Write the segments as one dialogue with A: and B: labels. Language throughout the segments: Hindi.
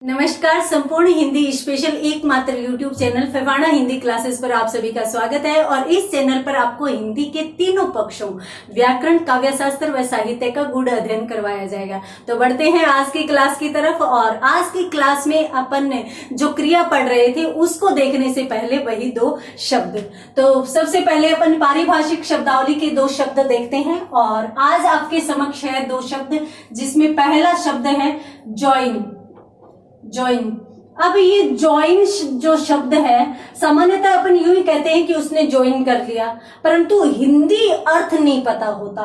A: नमस्कार। संपूर्ण हिंदी स्पेशल एकमात्र यूट्यूब चैनल फैवाना हिंदी क्लासेस पर आप सभी का स्वागत है। और इस चैनल पर आपको हिंदी के तीनों पक्षों व्याकरण, काव्यशास्त्र व साहित्य का गूढ़ अध्ययन करवाया जाएगा। तो बढ़ते हैं आज की क्लास की तरफ। और आज की क्लास में अपन जो क्रिया पढ़ रहे थे उसको देखने से पहले वही दो शब्द, तो सबसे पहले अपन पारिभाषिक शब्दावली के दो शब्द देखते हैं। और आज आपके समक्ष है दो शब्द, जिसमें पहला शब्द है ज्वाइन। ज्वाइन। अब ये ज्वाइन जो शब्द है सामान्यतः अपन यूं ही कहते हैं कि उसने ज्वाइन कर लिया, परंतु हिंदी अर्थ नहीं पता होता।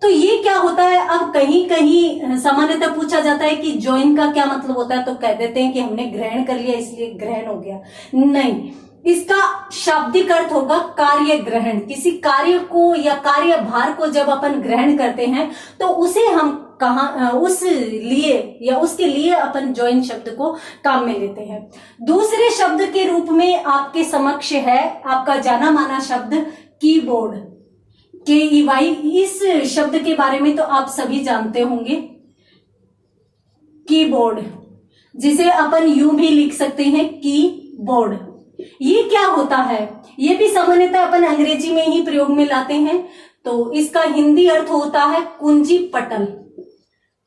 A: तो ये क्या होता है, अब कहीं कहीं सामान्यतः पूछा जाता है कि ज्वाइन का क्या मतलब होता है, तो कह देते हैं कि हमने ग्रहण कर लिया इसलिए ग्रहण हो गया। नहीं, इसका शाब्दिक अर्थ होगा कार्य ग्रहण। किसी कार्य को या कार्य भार को जब अपन ग्रहण करते हैं तो उसे हम उस लिए या उसके लिए अपन ज्वाइन शब्द को काम में लेते हैं। दूसरे शब्द के रूप में आपके समक्ष है आपका जाना माना शब्द कीबोर्ड। KEY। इस शब्द के बारे में तो आप सभी जानते होंगे। कीबोर्ड, जिसे अपन यूं भी लिख सकते हैं कीबोर्ड। ये क्या होता है, ये भी सामान्यतः अपन अंग्रेजी में ही प्रयोग में लाते हैं। तो इसका हिंदी अर्थ होता है कुंजी पटल।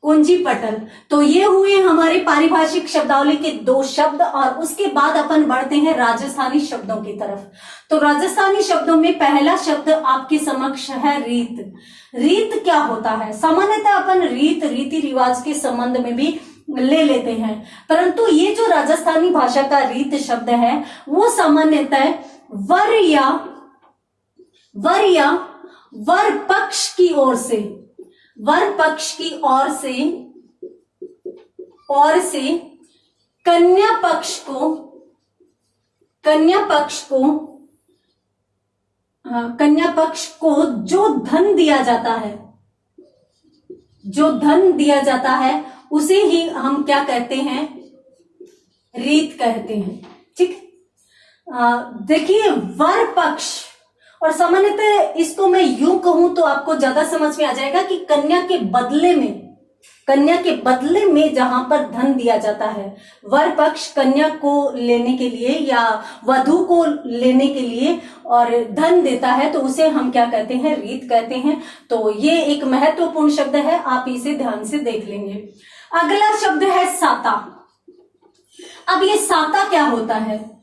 A: कुंजी पटल। तो ये हुए हमारे पारिभाषिक शब्दावली के दो शब्द। और उसके बाद अपन बढ़ते हैं राजस्थानी शब्दों की तरफ। तो राजस्थानी शब्दों में पहला शब्द आपके समक्ष है रीत। रीत क्या होता है, सामान्यतः अपन रीत रीति रिवाज के संबंध में भी ले लेते हैं, परंतु ये जो राजस्थानी भाषा का रीत शब्द है वो सामान्यतः वर या वर पक्ष की ओर से, वर पक्ष की ओर से कन्या पक्ष को जो धन दिया जाता है उसे ही हम क्या कहते हैं, रीत कहते हैं। ठीक। देखिए वर पक्ष, और सामान्यतः इसको मैं यूं कहूं तो आपको ज्यादा समझ में आ जाएगा कि कन्या के बदले में जहां पर धन दिया जाता है, वर पक्ष कन्या को लेने के लिए या वधू को लेने के लिए और धन देता है, तो उसे हम क्या कहते हैं, रीत कहते हैं। तो ये एक महत्वपूर्ण शब्द है, आप इसे ध्यान से देख लेंगे। अगला शब्द है साता। अब ये साता क्या होता है,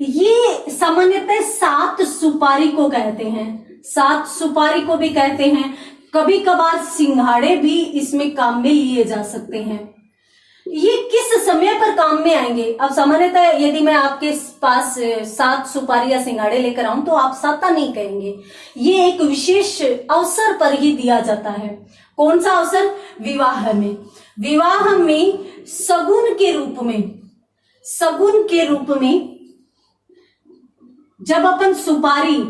A: ये सामान्यतः सात सुपारी को कहते हैं। सात सुपारी को भी कहते हैं, कभी कभार सिंघाड़े भी इसमें काम में लिए जा सकते हैं। ये किस समय पर काम में आएंगे, अब सामान्यतः यदि मैं आपके पास सात सुपारी या सिंघाड़े लेकर आऊं तो आप साता नहीं कहेंगे। ये एक विशेष अवसर पर ही दिया जाता है। कौन सा अवसर, विवाह में। विवाह में सगुन के रूप में जब अपन सुपारी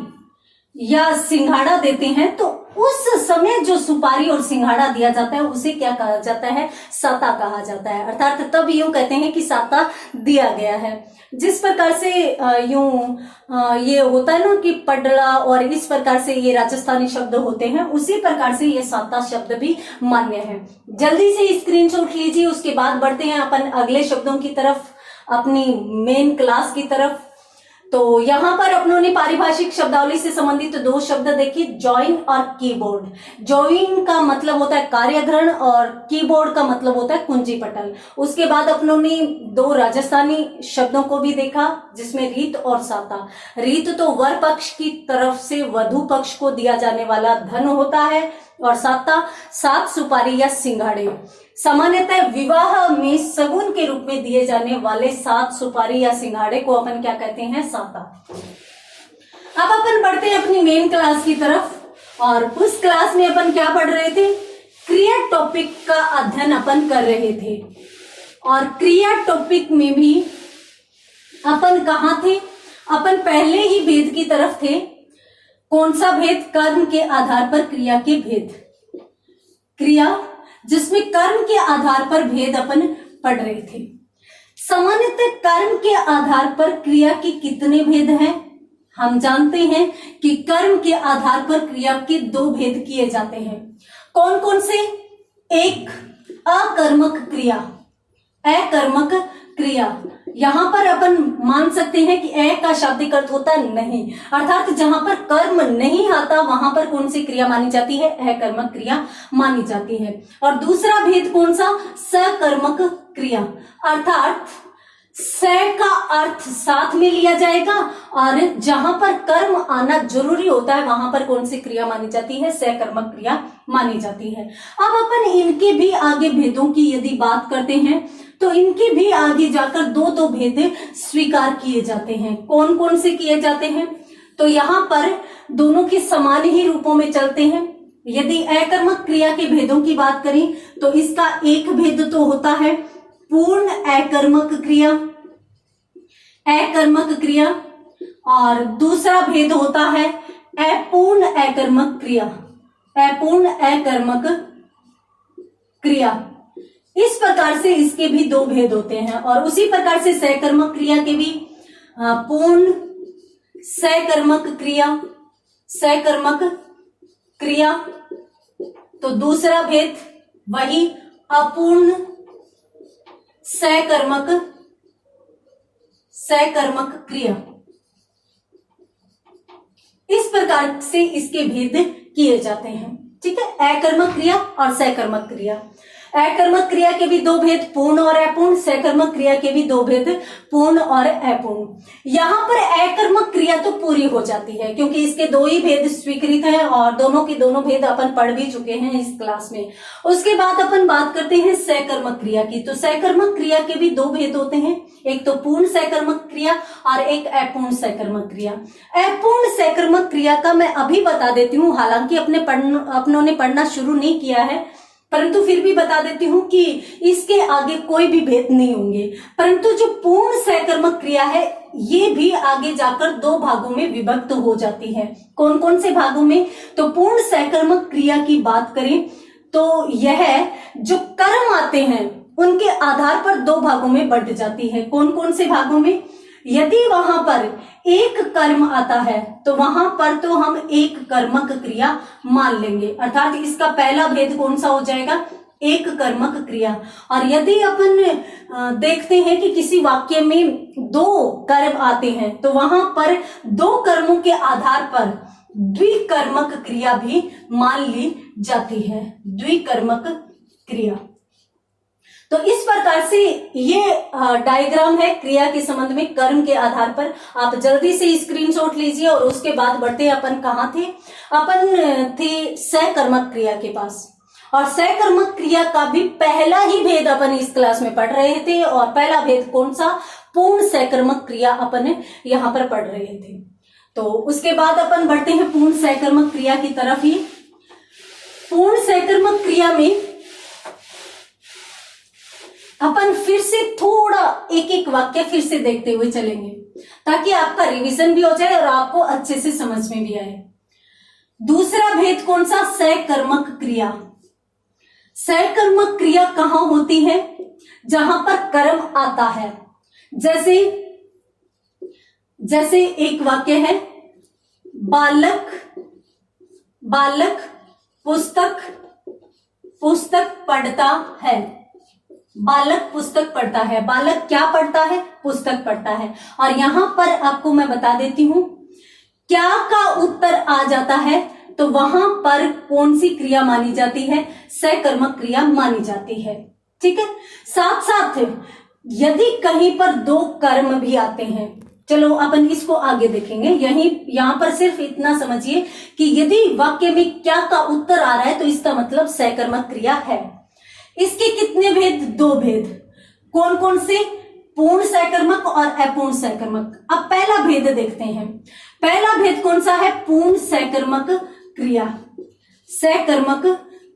A: या सिंघाड़ा देते हैं तो उस समय जो सुपारी और सिंघाड़ा दिया जाता है उसे क्या कहा जाता है, साता कहा जाता है। अर्थात तब यूं कहते हैं कि साता दिया गया है। जिस प्रकार से ये होता है ना कि पडड़ा, और इस प्रकार से ये राजस्थानी शब्द होते हैं, उसी प्रकार से ये साता शब्द भी मान्य है। जल्दी से स्क्रीनशॉट लीजिए, उसके बाद बढ़ते हैं अपन अगले शब्दों की तरफ, अपनी मेन क्लास की तरफ। तो यहां पर अपनों ने पारिभाषिक शब्दावली से संबंधित दो शब्द देखिए, ज्वाइन और कीबोर्ड। ज्वाइन का मतलब होता है कार्यग्रहण और कीबोर्ड का मतलब होता है कुंजी पटल। उसके बाद अपनों ने दो राजस्थानी शब्दों को भी देखा, जिसमें रीत और साता। रीत तो वर पक्ष की तरफ से वधू पक्ष को दिया जाने वाला धन होता है, और साता सात सुपारी या सिंघाड़े। सामान्यतः विवाह में सगुन के रूप में दिए जाने वाले सात सुपारी या सिंघाड़े को अपन क्या कहते हैं, साता। अब अपन बढ़ते हैं अपनी मेन क्लास की तरफ। और उस क्लास में अपन क्या पढ़ रहे थे, क्रिया टॉपिक का अध्ययन अपन कर रहे थे। और क्रिया टॉपिक में भी अपन कहाँ थे, अपन पहले ही भेद की तरफ थे। कौन सा भेद, कर्म के आधार पर क्रिया के भेद। क्रिया जिसमें कर्म के आधार पर भेद अपन पढ़ रहे थे। सामान्यतः कर्म के आधार पर क्रिया के कितने भेद हैं, हम जानते हैं कि कर्म के आधार पर क्रिया के दो भेद किए जाते हैं। कौन कौन से, एक अकर्मक क्रिया, अकर्मक क्रिया, यहाँ पर अपन मान सकते हैं कि ए का शाब्दिक अर्थ होता नहीं, अर्थात जहां पर कर्म नहीं आता वहां पर कौन सी क्रिया मानी जाती है, अकर्मक क्रिया मानी जाती है। और दूसरा भेद कौन सा, सकर्मक क्रिया, अर्थात स का अर्थ साथ में लिया जाएगा और जहां पर कर्म आना जरूरी होता है वहां पर कौन सी क्रिया मानी जाती है, सकर्मक क्रिया मानी जाती है। अब अपन इनके भी आगे भेदों की यदि बात करते हैं तो इनके भी आगे जाकर दो भेद स्वीकार किए जाते हैं। कौन कौन से किए जाते हैं, तो यहाँ पर दोनों के समान ही रूपों में चलते हैं। यदि अकर्मक क्रिया के भेदों की बात करें तो इसका एक भेद तो होता है पूर्ण अकर्मक क्रिया, अकर्मक क्रिया, और दूसरा भेद होता है अपूर्ण अकर्मक क्रिया, अपूर्ण अकर्मक क्रिया। इस प्रकार से इसके भी दो भेद होते हैं। और उसी प्रकार से सकर्मक क्रिया के भी पूर्ण सकर्मक क्रिया, सकर्मक क्रिया, तो दूसरा भेद वही अपूर्ण सकर्मक क्रिया। इस प्रकार से इसके भेद किए जाते हैं। ठीक है, अकर्मक क्रिया और सकर्मक क्रिया। अकर्मक क्रिया के भी दो भेद पूर्ण और अपूर्ण, सकर्मक क्रिया के भी दो भेद पूर्ण और अपूर्ण। यहाँ पर अकर्मक क्रिया तो पूरी हो जाती है क्योंकि इसके दो ही भेद स्वीकृत हैं और दोनों के दोनों भेद अपन पढ़ भी चुके हैं इस क्लास में। उसके बाद अपन बात करते हैं सकर्मक क्रिया की। तो सकर्मक क्रिया के भी दो भेद होते हैं, एक तो पूर्ण सकर्मक क्रिया और एक अपूर्ण सकर्मक क्रिया। अपूर्ण सकर्मक क्रिया का मैं अभी बता देती हूँ, हालांकि अपनों ने पढ़ना शुरू नहीं किया है परंतु फिर भी बता देती हूं कि इसके आगे कोई भी भेद नहीं होंगे। परंतु जो पूर्ण सकर्मक क्रिया है ये भी आगे जाकर दो भागों में विभक्त हो जाती है। कौन कौन से भागों में, तो पूर्ण सकर्मक क्रिया की बात करें तो यह जो कर्म आते हैं उनके आधार पर दो भागों में बंट जाती है। कौन कौन से भागों में, यदि वहां पर एक कर्म आता है तो वहां पर तो हम एक कर्मक क्रिया मान लेंगे, अर्थात इसका पहला भेद कौन सा हो जाएगा, एक कर्मक क्रिया। और यदि अपन देखते हैं कि किसी वाक्य में दो कर्म आते हैं तो वहां पर दो कर्मों के आधार पर द्विकर्मक क्रिया भी मान ली जाती है, द्विकर्मक क्रिया। तो इस प्रकार से ये डायग्राम है क्रिया के संबंध में कर्म के आधार पर। आप जल्दी से स्क्रीनशॉट लीजिए और उसके बाद बढ़ते अपन कहाँ थे, अपन थे सकर्मक क्रिया के पास। और सकर्मक क्रिया का भी पहला ही भेद अपन इस क्लास में पढ़ रहे थे और पहला भेद कौन सा, पूर्ण सकर्मक क्रिया अपन यहाँ पर पढ़ रहे थे। तो उसके बाद अपन बढ़ते हैं पूर्ण सकर्मक क्रिया की तरफ ही। पूर्ण सकर्मक क्रिया में अपन फिर से थोड़ा एक एक वाक्य फिर से देखते हुए चलेंगे ताकि आपका रिवीजन भी हो जाए और आपको अच्छे से समझ में भी आए। दूसरा भेद कौन सा, सकर्मक क्रिया। सकर्मक क्रिया कहां होती है, जहां पर कर्म आता है। जैसे एक वाक्य है, बालक पुस्तक पढ़ता है। बालक पुस्तक पढ़ता है, बालक क्या पढ़ता है, पुस्तक पढ़ता है। और यहां पर आपको मैं बता देती हूं क्या का उत्तर आ जाता है तो वहां पर कौन सी क्रिया मानी जाती है, सकर्मक क्रिया मानी जाती है। ठीक है, साथ साथ यदि कहीं पर दो कर्म भी आते हैं, चलो अपन इसको आगे देखेंगे। यहां पर सिर्फ इतना समझिए कि यदि वाक्य में क्या का उत्तर आ रहा है तो इसका मतलब सकर्मक क्रिया है। इसके कितने भेद, दो भेद। कौन कौन से, पूर्ण सकर्मक और अपूर्ण सकर्मक। अब पहला भेद देखते हैं। पहला भेद कौन सा है, पूर्ण सकर्मक क्रिया, सकर्मक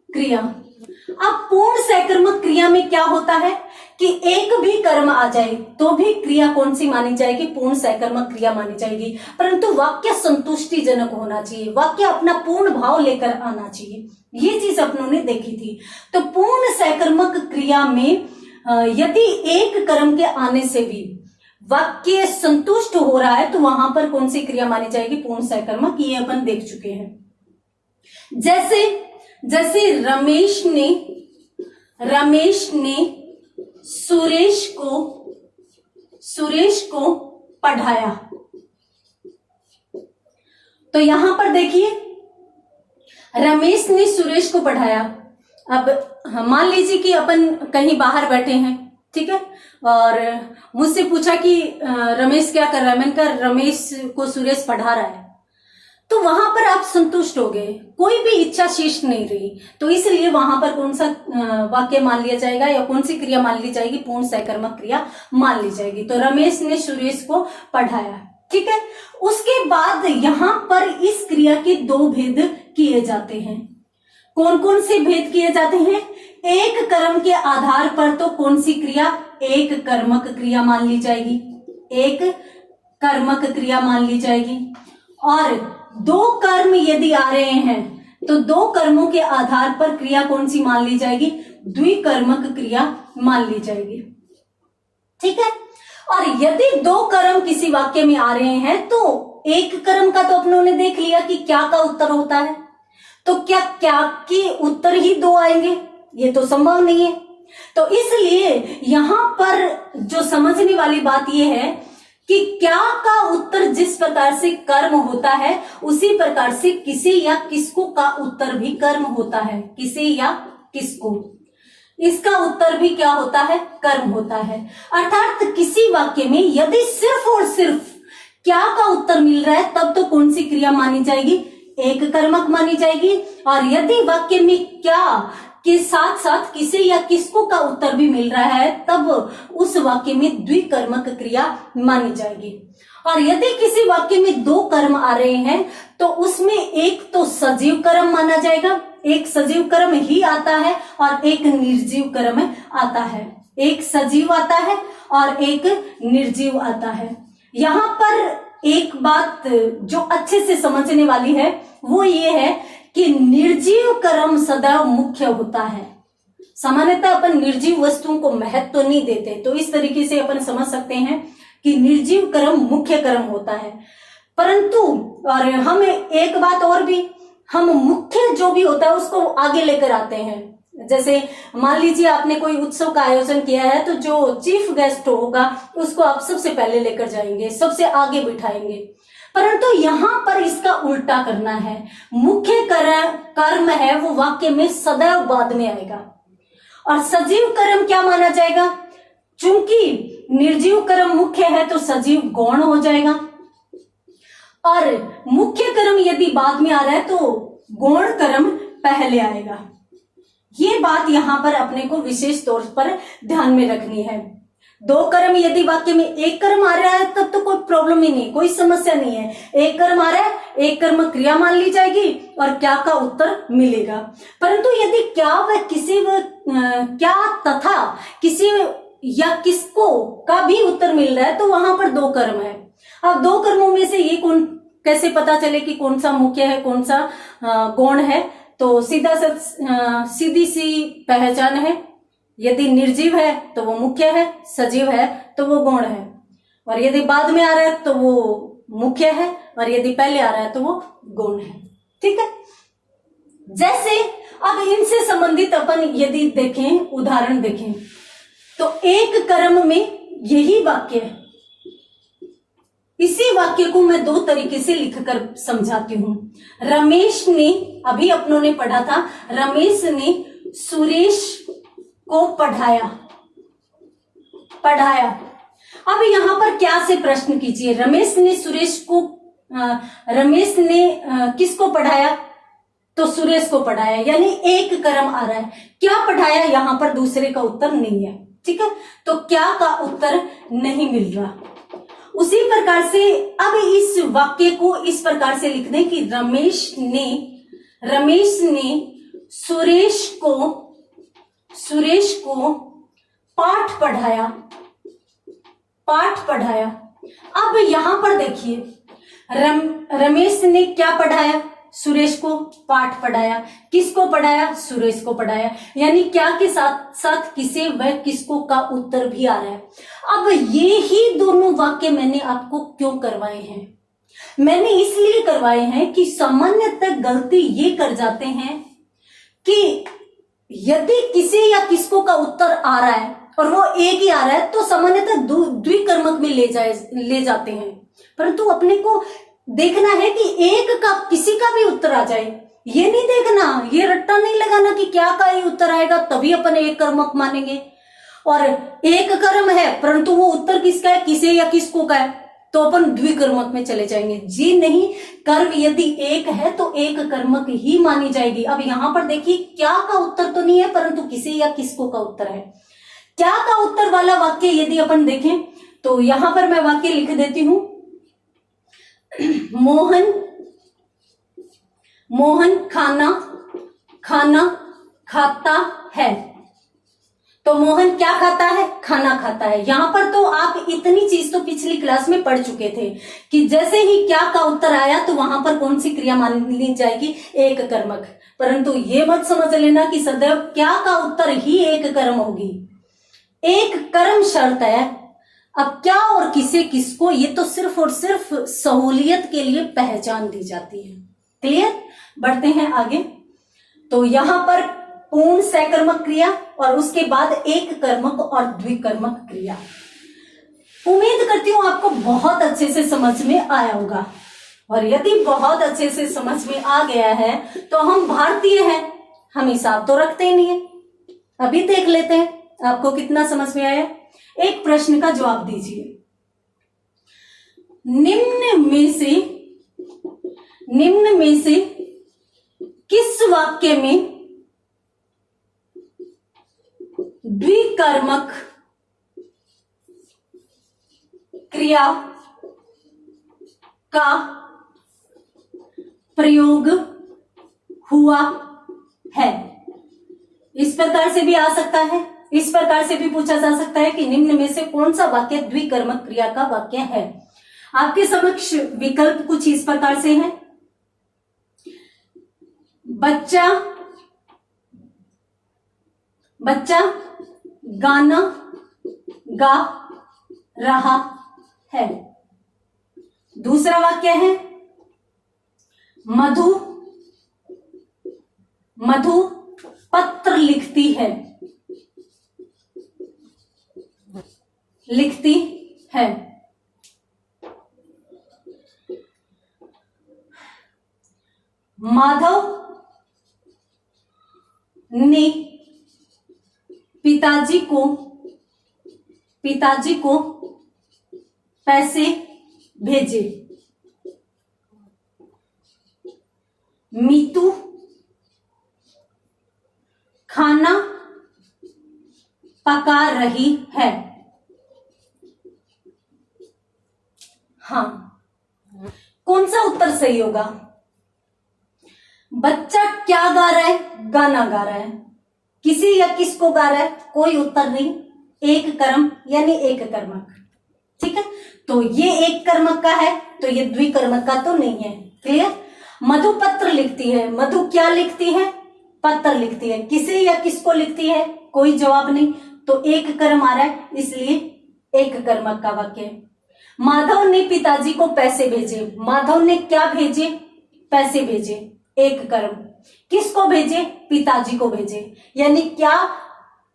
A: क्रिया। अब पूर्ण सकर्मक क्रिया में क्या होता है कि एक भी कर्म आ जाए तो भी क्रिया कौन सी मानी जाएगी, पूर्ण सकर्मक क्रिया मानी जाएगी। परंतु वाक्य संतुष्टिजनक होना चाहिए, वाक्य अपना पूर्ण भाव लेकर आना चाहिए। ये चीज अपनों ने देखी थी। तो पूर्ण सकर्मक क्रिया में यदि एक कर्म के आने से भी वाक्य संतुष्ट हो रहा है तो वहां पर कौन सी क्रिया मानी जाएगी, पूर्ण सकर्मक। ये अपन देख चुके हैं। जैसे रमेश ने सुरेश को सुरेश को पढ़ाया। तो यहां पर देखिए रमेश ने सुरेश को पढ़ाया। अब मान लीजिए कि अपन कहीं बाहर बैठे हैं, ठीक है, और मुझसे पूछा कि रमेश क्या कर रहा है। मैंने कहा रमेश को सुरेश पढ़ा रहा है। तो वहां पर आप संतुष्ट हो गए, कोई भी इच्छा शेष नहीं रही। तो इसलिए वहां पर कौन सा वाक्य मान लिया जाएगा या कौन सी क्रिया मान ली जाएगी? पूर्ण सहकर्मक क्रिया मान ली जाएगी। तो रमेश ने सुरेश को पढ़ाया, ठीक है। उसके बाद यहां पर इस क्रिया के दो भेद किए जाते हैं। कौन कौन से भेद किए जाते हैं? एक कर्म के आधार पर तो कौन सी क्रिया? एक कर्मक क्रिया मान ली जाएगी, एक कर्मक क्रिया मान ली जाएगी। और दो कर्म यदि आ रहे हैं तो दो कर्मों के आधार पर क्रिया कौन सी मान ली जाएगी? द्विकर्मक क्रिया मान ली जाएगी, ठीक है। और यदि दो कर्म किसी वाक्य में आ रहे हैं तो एक कर्म का तो अपनों ने देख लिया कि क्या का उत्तर होता है। तो क्या क्या के उत्तर ही दो आएंगे? ये तो संभव नहीं है। तो इसलिए यहां पर जो समझने वाली बात यह है कि क्या का उत्तर जिस प्रकार से कर्म होता है उसी प्रकार से किसे या किसको का उत्तर भी कर्म होता है। किसे या किसको, इसका उत्तर भी क्या होता है? कर्म होता है। अर्थात किसी वाक्य में यदि सिर्फ और सिर्फ क्या का उत्तर मिल रहा है तब तो कौन सी क्रिया मानी जाएगी? एक कर्मक मानी जाएगी। और यदि वाक्य में क्या के साथ साथ किसे या किसको का उत्तर भी मिल रहा है तब उस वाक्य में द्विकर्मक क्रिया मानी जाएगी। और यदि किसी वाक्य में दो कर्म आ रहे हैं तो उसमें एक तो सजीव कर्म माना जाएगा, एक सजीव कर्म ही आता है और एक निर्जीव कर्म आता है। एक सजीव आता है और एक निर्जीव आता है। यहां पर एक बात जो अच्छे से समझने वाली है वो ये है कि निर्जीव कर्म सदैव मुख्य होता है। सामान्यतः अपन निर्जीव वस्तुओं को महत्व तो नहीं देते, तो इस तरीके से अपन समझ सकते हैं कि निर्जीव कर्म मुख्य कर्म होता है। परंतु और हम एक बात और भी, हम मुख्य जो भी होता है उसको आगे लेकर आते हैं। जैसे मान लीजिए आपने कोई उत्सव का आयोजन किया है तो जो चीफ गेस्ट होगा उसको आप सबसे पहले लेकर जाएंगे, सबसे आगे बिठाएंगे। परंतु यहां पर इसका उल्टा करना है। मुख्य कर्म है वो वाक्य में सदैव बाद में आएगा। और सजीव कर्म क्या माना जाएगा? चूंकि निर्जीव कर्म मुख्य है तो सजीव गौण हो जाएगा और मुख्य कर्म यदि बाद में आ रहा है तो गौण कर्म पहले आएगा। ये बात यहां पर अपने को विशेष तौर पर ध्यान में रखनी है। दो कर्म यदि वाक्य में एक कर्म आ रहा है तब तो कोई प्रॉब्लम ही नहीं, कोई समस्या नहीं है। एक कर्म आ रहा है, एक कर्म क्रिया मान ली जाएगी और क्या का उत्तर मिलेगा। परंतु यदि क्या व किसी व क्या तथा किसी या किसको का भी उत्तर मिल रहा है तो वहां पर दो कर्म है। अब दो कर्मों में से ये कौन कैसे पता चले कि कौन सा मुख्य है कौन सा गौण है? तो सीधी सी पहचान है। यदि निर्जीव है तो वो मुख्य है, सजीव है तो वो गौण है, और यदि बाद में आ रहा है तो वो मुख्य है और यदि पहले आ रहा है तो वो गौण है, ठीक है। जैसे अब इनसे संबंधित अपन यदि देखें, उदाहरण देखें तो एक कर्म में यही वाक्य है। इसी वाक्य को मैं दो तरीके से लिखकर समझाती हूं। रमेश ने, अभी अपनों ने पढ़ा था, रमेश ने सुरेश को पढ़ाया। अब यहां पर क्या से प्रश्न कीजिए, रमेश ने किसको पढ़ाया? तो सुरेश को पढ़ाया, यानी एक कर्म आ रहा है। क्या पढ़ाया? यहां पर दूसरे का उत्तर नहीं है, ठीक है। तो क्या का उत्तर नहीं मिल रहा। उसी प्रकार से अब इस वाक्य को इस प्रकार से लिख दें कि रमेश ने सुरेश को पाठ पढ़ाया। अब यहां पर देखिए रमेश ने क्या पढ़ाया? सुरेश को पाठ पढ़ाया। किसको पढ़ाया? सुरेश को पढ़ाया। यानी क्या के साथ साथ किसे व किसको का उत्तर भी आ रहा है। अब ये ही दोनों वाक्य मैंने आपको क्यों करवाए हैं? मैंने इसलिए करवाए हैं कि सामान्यतः गलती ये कर जाते हैं कि यदि किसी या किसको का उत्तर आ रहा है और वो एक ही आ रहा है तो सामान्यतः द्विकर्मक में ले जाते हैं, परंतु अपने को देखना है कि एक का किसी का भी उत्तर आ जाए। ये नहीं देखना, ये रट्टा नहीं लगाना कि क्या का ही उत्तर आएगा तभी अपन एक कर्मक मानेंगे, और एक कर्म है परंतु वो उत्तर किसका है, किसे या किसको का है, तो अपन द्विकर्मक में चले जाएंगे। जी नहीं, कर्म यदि एक है तो एक कर्मक ही मानी जाएगी। अब यहां पर देखिए क्या का उत्तर तो नहीं है परंतु किसे या किसको का उत्तर है। क्या का उत्तर वाला वाक्य यदि अपन देखें तो यहां पर मैं वाक्य लिख देती हूं, मोहन खाना खाता है। तो मोहन क्या खाता है, खाना खाता है। यहां पर तो आप इतनी चीज तो पिछली क्लास में पढ़ चुके थे कि जैसे ही क्या का उत्तर आया तो वहां पर कौन सी क्रिया मान ली जाएगी, एक कर्मक। परंतु ये मत समझ लेना कि सदैव क्या का उत्तर ही एक कर्म होगी, एक कर्म शर्त है। अब क्या और किसे किसको ये तो सिर्फ और सिर्फ सहूलियत के लिए पहचान दी जाती है। क्लियर, बढ़ते हैं आगे। तो यहां पर पूर्ण सकर्मक क्रिया और उसके बाद एक कर्मक और द्विकर्मक क्रिया। उम्मीद करती हूं आपको बहुत अच्छे से समझ में आया होगा, और यदि बहुत अच्छे से समझ में आ गया है तो हम भारतीय हैं, हम हिसाब तो रखते ही नहीं है। अभी देख लेते हैं आपको कितना समझ में आया। एक प्रश्न का जवाब दीजिए। निम्न में से किस वाक्य में द्विकर्मक क्रिया का प्रयोग हुआ है? इस प्रकार से भी आ सकता है, इस प्रकार से भी पूछा जा सकता है कि निम्न में से कौन सा वाक्य द्विकर्मक क्रिया का वाक्य है। आपके समक्ष विकल्प कुछ इस प्रकार से है। बच्चा गाना गा रहा है। दूसरा वाक्य है मधु पत्र लिखती है। माधव ने पिताजी को पैसे भेजे। मीतू खाना पका रही है। हाँ, कौन सा उत्तर सही होगा? बच्चा क्या गा रहा है, गाना गा रहा है। किसी या किसको गा रहा है, कोई उत्तर नहीं, एक कर्म यानी एक कर्मक। ठीक है, तो ये एक कर्मक का है तो ये द्विकर्मक का तो नहीं है। क्लियर। मधु पत्र लिखती है, मधु क्या लिखती है, पत्र लिखती है। किसे या किसको लिखती है, कोई जवाब नहीं, तो एक कर्म आ रहा है, इसलिए एक कर्मक का वाक्य है। माधव ने पिताजी को पैसे भेजे। माधव ने क्या भेजे, पैसे भेजे, एक कर्म। किसको भेजे, पिताजी को भेजे, यानी क्या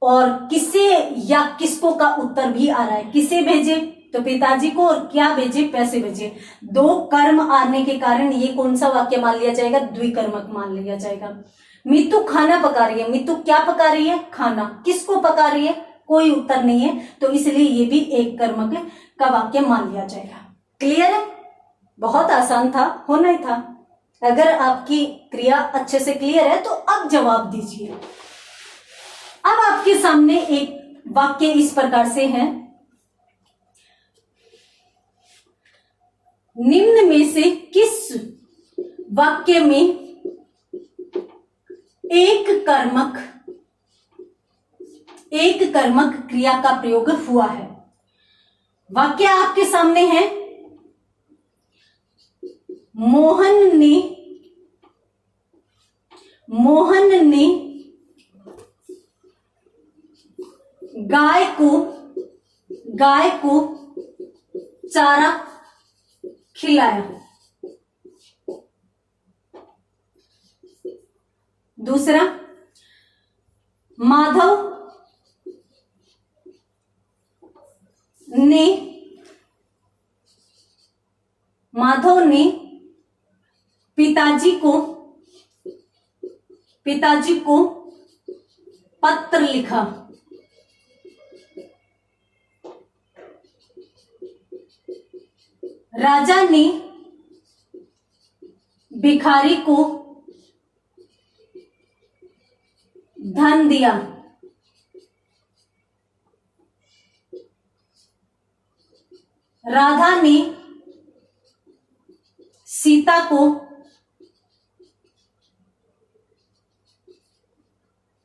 A: और किसे या किसको का उत्तर भी आ रहा है। किसे भेजे तो पिताजी को, और क्या भेजे, पैसे भेजे। दो कर्म आने के कारण ये कौन सा वाक्य मान लिया जाएगा, द्विकर्मक मान लिया जाएगा। मीतू खाना पका रही है। मीतू क्या पका रही है, खाना। किसको पका रही है, कोई उत्तर नहीं है, तो इसलिए ये भी एक कर्मक का वाक्य मान लिया जाएगा। क्लियर है, बहुत आसान था, होना ही था। अगर आपकी क्रिया अच्छे से क्लियर है तो अब जवाब दीजिए। अब आपके सामने एक वाक्य इस प्रकार से है, निम्न में से किस वाक्य में एक कर्मक क्रिया का प्रयोग हुआ है। वाक्य आपके सामने है, मोहन ने गाय को चारा खिलाया। दूसरा, माधव ने माधव ने पिताजी को पत्र लिखा। राजा ने भिखारी को धन दिया। राधा ने सीता को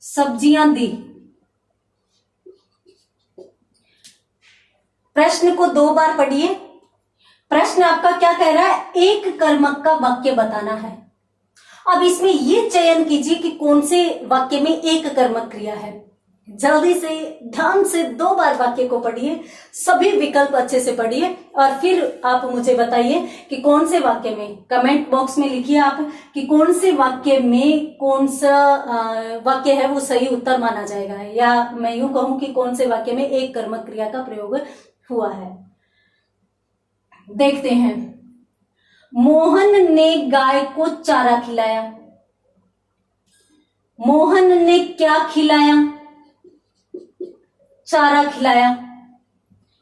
A: सब्जियां दी। प्रश्न को 2 बार पढ़िए। प्रश्न आपका क्या कह रहा है? एक कर्मक का वाक्य बताना है। अब इसमें ये चयन कीजिए कि कौन से वाक्य में एक कर्मक क्रिया है। जल्दी से ध्यान से 2 बार वाक्य को पढ़िए, सभी विकल्प अच्छे से पढ़िए और फिर आप मुझे बताइए कि कौन से वाक्य में, कमेंट बॉक्स में लिखिए आप कि कौन से वाक्य में कौन सा वाक्य है वो सही उत्तर माना जाएगा, या मैं यूं कहूं कि कौन से वाक्य में एक कर्मक क्रिया का प्रयोग हुआ है। देखते हैं। मोहन ने गाय को चारा खिलाया। मोहन ने क्या खिलाया? चारा खिलाया।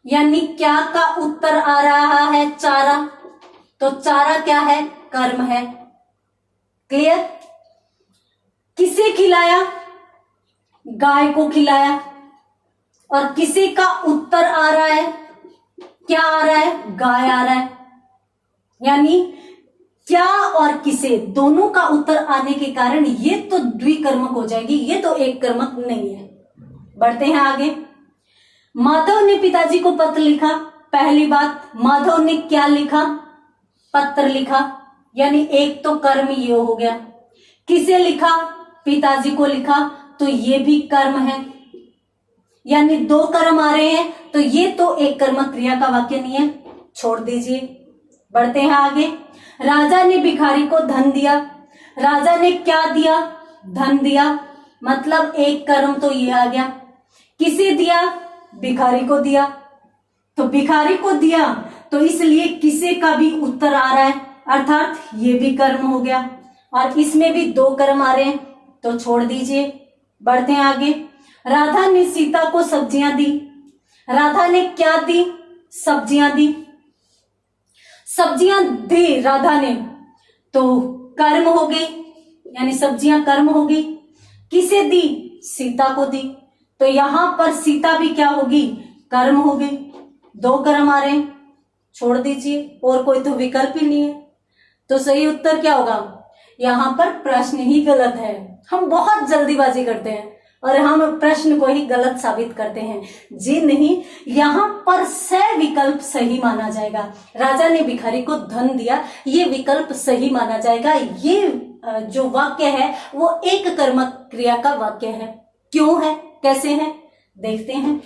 A: यानी क्या का उत्तर आ रहा है? चारा। तो चारा क्या है? कर्म है। क्लियर? किसे खिलाया? गाय को खिलाया। और किसे का उत्तर आ रहा है? क्या आ रहा है? गाय आ रहा है। यानी क्या और किसे दोनों का उत्तर आने के कारण ये तो द्विकर्मक हो जाएगी, ये तो एक कर्मक नहीं है। बढ़ते हैं आगे। माधव ने पिताजी को पत्र लिखा। पहली बात, माधव ने क्या लिखा? पत्र लिखा। यानी एक तो कर्म ये हो गया। किसे लिखा? पिताजी को लिखा, तो ये भी कर्म है। यानी 2 कर्म आ रहे हैं, तो ये तो एक कर्मक क्रिया का वाक्य नहीं है, छोड़ दीजिए। बढ़ते हैं आगे। राजा ने भिखारी को धन दिया। राजा ने क्या दिया? धन दिया। मतलब एक कर्म तो ये आ गया। किसे दिया? भिखारी को दिया। तो भिखारी को दिया, तो इसलिए किसे का भी उत्तर आ रहा है, अर्थात ये भी कर्म हो गया। और इसमें भी 2 कर्म आ रहे हैं, तो छोड़ दीजिए। बढ़ते हैं आगे। राधा ने सीता को सब्जियां दी। राधा ने क्या दी? सब्जियां दी। सब्जियां दी राधा ने, तो कर्म हो गई, यानी सब्जियां कर्म हो गई। किसे दी? सीता को दी, तो यहां पर सीता भी क्या होगी? कर्म हो गई। 2 कर्म आ रहे हैं, छोड़ दीजिए, और कोई तो विकल्प ही नहीं है। तो सही उत्तर क्या होगा? यहां पर प्रश्न ही गलत है। हम बहुत जल्दीबाजी करते हैं और हम प्रश्न को ही गलत साबित करते हैं। जी नहीं, यहाँ पर स विकल्प सही माना जाएगा। राजा ने भिखारी को धन दिया, ये विकल्प सही माना जाएगा। ये जो वाक्य है वो एक कर्मक क्रिया का वाक्य है। क्यों है, कैसे है, देखते हैं।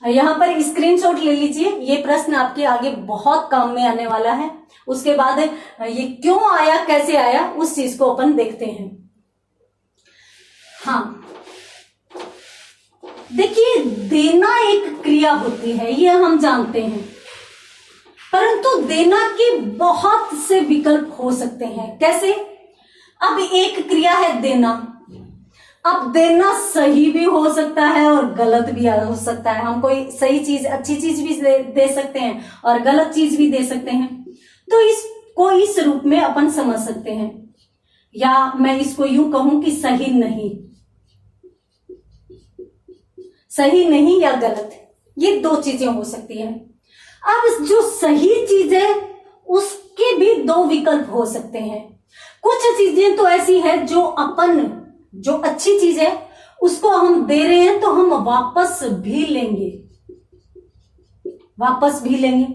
A: यहाँ पर स्क्रीनशॉट ले लीजिए, ये प्रश्न आपके आगे बहुत काम में आने वाला है। उसके बाद ये क्यों आया, कैसे आया, उस चीज को अपन देखते हैं। हाँ, देखिए, देना एक क्रिया होती है, ये हम जानते हैं, परंतु देना के बहुत से विकल्प हो सकते हैं। कैसे? अब एक क्रिया है देना। अब देना सही भी हो सकता है और गलत भी हो सकता है। हम कोई सही चीज, अच्छी चीज भी दे सकते हैं और गलत चीज भी दे सकते हैं। तो इसको इस रूप में अपन समझ सकते हैं, या मैं इसको यूं कहूं कि सही नहीं, सही नहीं या गलत, ये 2 चीजें हो सकती हैं। अब जो सही चीज है उसके भी 2 विकल्प हो सकते हैं। कुछ चीजें तो ऐसी है जो अपन, जो अच्छी चीज है उसको हम दे रहे हैं तो हम वापस भी लेंगे, वापस भी लेंगे।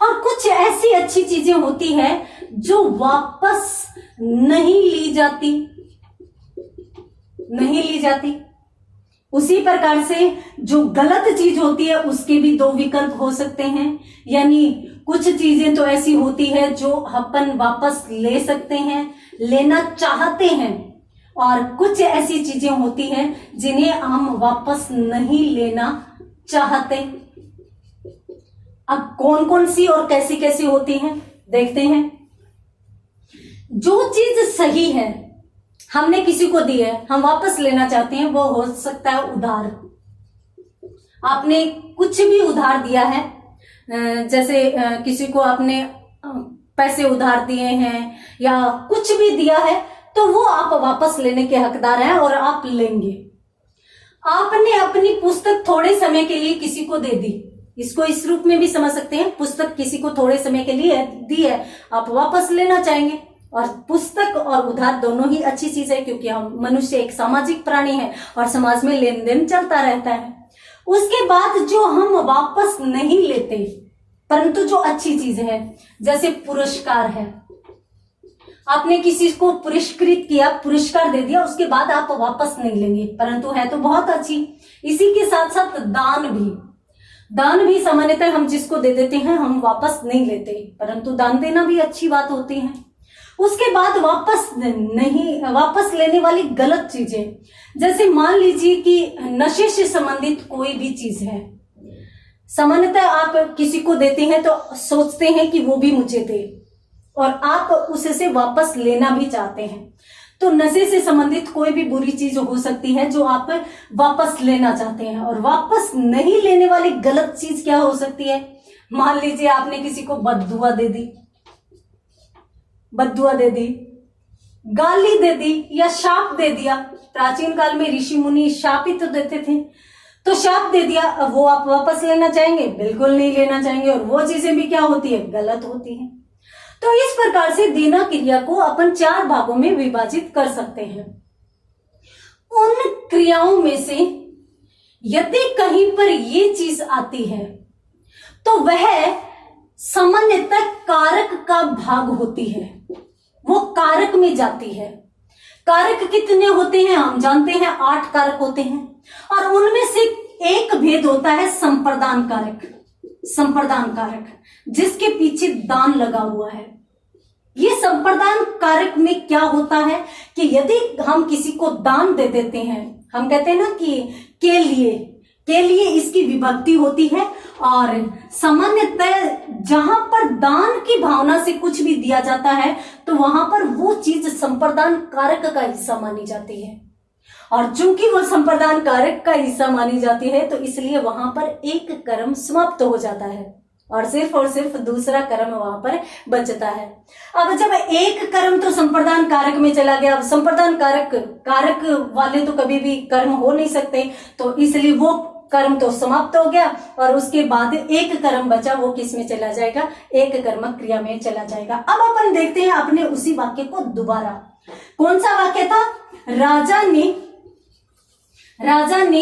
A: और कुछ ऐसी अच्छी चीजें होती है जो वापस नहीं ली जाती, नहीं ली जाती। उसी प्रकार से जो गलत चीज होती है उसके भी 2 विकल्प हो सकते हैं। यानी कुछ चीजें तो ऐसी होती है जो अपन वापस ले सकते हैं, लेना चाहते हैं, और कुछ ऐसी चीजें होती हैं जिन्हें हम वापस नहीं लेना चाहते। अब कौन कौन सी और कैसी कैसी होती हैं देखते हैं। जो चीज सही है, हमने किसी को दी है, हम वापस लेना चाहते हैं, वो हो सकता है उधार। आपने कुछ भी उधार दिया है, जैसे किसी को आपने पैसे उधार दिए हैं या कुछ भी दिया है, तो वो आप वापस लेने के हकदार हैं और आप लेंगे। आपने अपनी पुस्तक थोड़े समय के लिए किसी को दे दी, इसको इस रूप में भी समझ सकते हैं, पुस्तक किसी को थोड़े समय के लिए दी है, आप वापस लेना चाहेंगे। और पुस्तक और उधार दोनों ही अच्छी चीज है, क्योंकि हम मनुष्य एक सामाजिक प्राणी है और समाज में लेन देन चलता रहता है। उसके बाद जो हम वापस नहीं लेते परंतु जो अच्छी चीज है, जैसे पुरस्कार है, आपने किसी को पुरस्कृत किया, पुरस्कार दे दिया, उसके बाद आप वापस नहीं लेंगे, परंतु है तो बहुत अच्छी। इसी के साथ साथ दान भी सामान्यतः हम जिसको दे देते हैं हम वापस नहीं लेते, परंतु दान देना भी अच्छी बात होती है। उसके बाद वापस लेने वाली गलत चीजें, जैसे मान लीजिए कि नशे से संबंधित कोई भी चीज है, सामान्यतः आप किसी को देते हैं तो सोचते हैं कि वो भी मुझे दे और आप उससे वापस लेना भी चाहते हैं। तो नशे से संबंधित कोई भी बुरी चीज हो सकती है जो आप वापस लेना चाहते हैं। और वापस नहीं लेने वाली गलत चीज क्या हो सकती है, मान लीजिए आपने किसी को बद्दुआ दे दी, गाली दे दी या शाप दे दिया। प्राचीन काल में ऋषि मुनि शाप ही तो देते थे, तो शाप दे दिया, अब वो आप वापस लेना चाहेंगे? बिल्कुल नहीं लेना चाहेंगे, और वो चीजें भी क्या होती है, गलत होती है। तो इस प्रकार से देना क्रिया को अपन 4 भागों में विभाजित कर सकते हैं। उन क्रियाओं में से यदि कहीं पर ये चीज आती है तो वह सामान्यतः कारक का भाग होती है, वो कारक में जाती है। कारक कितने होते हैं हम जानते हैं, 8 कारक होते हैं, और उनमें से एक भेद होता है संप्रदान कारक, जिसके पीछे दान लगा हुआ है। ये संप्रदान कारक में क्या होता है कि यदि हम किसी को दान दे देते हैं, हम कहते हैं ना कि के लिए इसकी विभक्ति होती है, और सामान्यतः जहां पर दान की भावना से कुछ भी दिया जाता है तो वहां पर वो चीज संप्रदान कारक का हिस्सा मानी जाती है। और चूंकि वो संप्रदान कारक का हिस्सा मानी जाती है तो इसलिए वहां पर एक कर्म समाप्त हो जाता है और सिर्फ दूसरा कर्म वहां पर बचता है। अब जब एक कर्म तो संप्रदान कारक में चला गया, अब संप्रदान कारक वाले तो कभी भी कर्म हो नहीं सकते, तो इसलिए वो कर्म तो समाप्त हो गया, और उसके बाद एक कर्म बचा, वो किस में चला जाएगा, एक कर्मक क्रिया में चला जाएगा। अब अपन देखते हैं अपने उसी वाक्य को दोबारा। कौन सा वाक्य था, राजा ने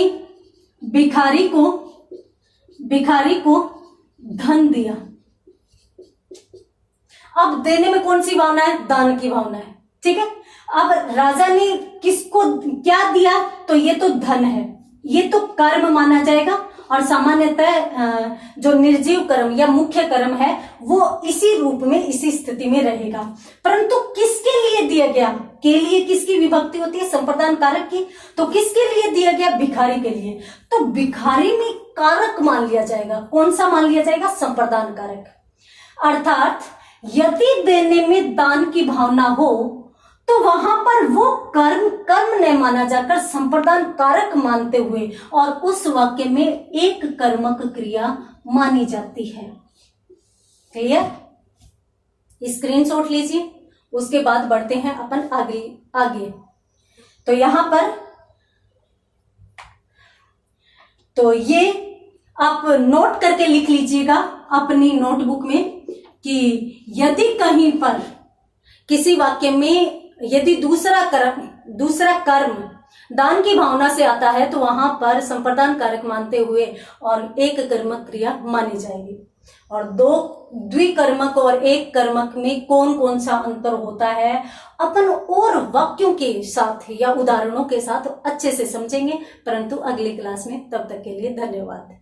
A: भिखारी को धन दिया। अब देने में कौन सी भावना है, दान की भावना है, ठीक है। अब राजा ने किसको क्या दिया, तो ये तो धन है, ये तो कर्म माना जाएगा, और सामान्यतः जो निर्जीव कर्म या मुख्य कर्म है वो इसी रूप में, इसी स्थिति में रहेगा। परंतु किसके लिए दिया गया, के लिए किसकी विभक्ति होती है, संप्रदान कारक की, तो किसके लिए दिया गया, भिखारी के लिए। तो भिखारी में कारक मान लिया जाएगा, कौन सा मान लिया जाएगा, संप्रदान कारक। अर्थात यदि देने में दान की भावना हो तो वहां पर वो कर्म नहीं माना जाकर संप्रदान कारक मानते हुए और उस वाक्य में एक कर्मक क्रिया मानी जाती है। क्लियर, स्क्रीनशॉट लीजिए, उसके बाद बढ़ते हैं अपन आगे। तो यहां पर तो ये आप नोट करके लिख लीजिएगा अपनी नोटबुक में कि यदि कहीं पर किसी वाक्य में यदि दूसरा कर्म दान की भावना से आता है तो वहां पर संप्रदान कारक मानते हुए और एक कर्मक क्रिया मानी जाएगी। और द्विकर्मक और एक कर्मक में कौन कौन सा अंतर होता है अपन और वाक्यों के साथ या उदाहरणों के साथ अच्छे से समझेंगे, परंतु अगली क्लास में। तब तक के लिए धन्यवाद।